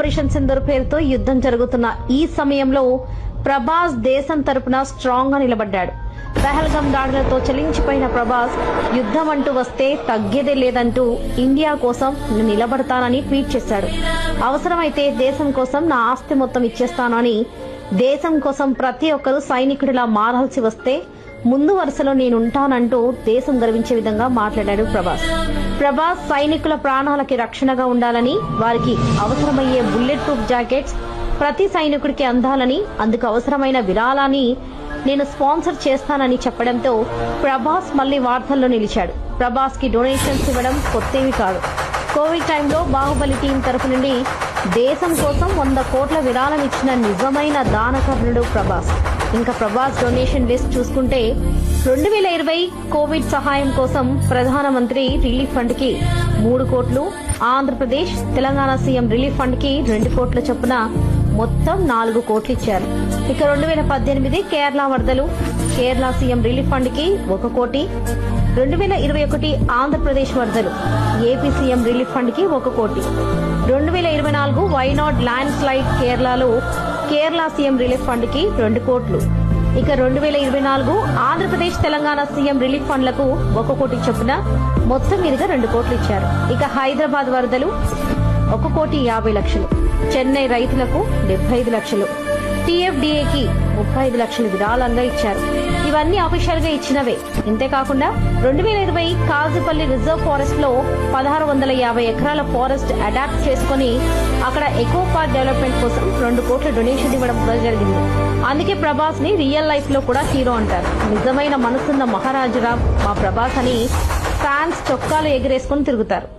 Operation Sindoor పేరుతో యుద్ధం జరుగుతున్న ఈ సమయంలో ప్రభాస్ దేశం తరపున స్ట్రాంగ్ గా నిలబడ్డాడు. పహల్గాం దాడులతో చలించిపోయిన ప్రభాస్ యుద్ధం అంటూ వస్తే తగ్గేదే లేదంటూ ఇండియా కోసం నిలబడతానని ట్వీట్ చేశాడు. అవసరమైతే దేశం కోసం నా ఆస్తి మొత్తం ఇచ్చేస్తానని, దేశం కోసం ప్రతి ఒక్కరూ సైనికుడిలా మారాల్సి వస్తే ముందు వరుసలో నేనుంటానంటూ దేశం గర్వించే విధంగా మాట్లాడాడు ప్రభాస్ సైనికుల ప్రాణాలకి రక్షణగా ఉండాలని, వారికి అవసరమయ్యే బుల్లెట్ ప్రూఫ్ జాకెట్స్ ప్రతి సైనికుడికి అందాలని, అందుకు అవసరమైన విరాళాన్ని నేను స్పాన్సర్ చేస్తానని చెప్పడంతో ప్రభాస్ మళ్లీ వార్తల్లో నిలిచాడు. ప్రభాస్ కి డొనేషన్స్ ఇవ్వడం కొత్తేమీ కాదు. కోవిడ్ టైంలో బాహుబలి టీం తరఫు నుండి దేశం కోసం 100 కోట్ల విరాళం ఇచ్చిన నిజమైన దానకర్ణుడు ప్రభాస్. ఇంకా ప్రభాస్ డొనేషన్ లిస్ట్ చూసుకుంటే 2020 కోవిడ్ సహాయం కోసం ప్రధానమంత్రి రిలీఫ్ ఫండ్ కి 3 కోట్లు, Andhra Pradesh Telangana CM relief fund కి 2 కోట్ల చొప్పున మొత్తం 4 కోట్లు ఇచ్చారు. ఇక 2018 కేరళ వరదలు, కేరళ సీఎం రిలీఫ్ ఫండ్ కి 1 కోటి, 2021 ఆంధ్రప్రదేశ్ వరదలు, ఏపీ సీఎం రిలీఫ్ ఫండ్ కి 1 కోటి, 2024 వైనాడ్ ల్యాండ్ స్లైడ్ కేరళలో కేరళ సీఎం రిలీఫ్ ఫండ్ కి 2 కోట్లు. ఇక 2024 ఆంధ్రప్రదేశ్ తెలంగాణ సీఎం రిలీఫ్ ఫండ్లకు 1 కోటి చొప్పున మొత్తం మీదుగా 2 కోట్లు ఇచ్చారు. ఇక హైదరాబాద్ వరదలు 1,50,00,000, చెన్నై రైతులకు 75 లక్షలు, టీఎఫ్డీఏకి 35 లక్షలు విరాళంగా ఇచ్చారు. ఇవన్నీ అఫీషియల్ గా ఇచ్చినవే. ఇంతేకాకుండా 2020 కాజుపల్లి రిజర్వ్ ఫారెస్ట్ లో 1650 ఎకరాల ఫారెస్ట్ అడాప్ట్ చేసుకుని అక్కడ ఎకో పార్క్ డెవలప్మెంట్ కోసం 2 కోట్ల డొనేషన్ ఇవ్వడం కూడా జరిగింది. అందుకే ప్రభాస్ ని రియల్ లైఫ్ లో కూడా హీరో అంటారు. నిజమైన మనసున్న మహారాజురా మా ప్రభాస్ అని ఫ్యాన్స్ చొక్కాలు ఎగిరేసుకుని తిరుగుతారు.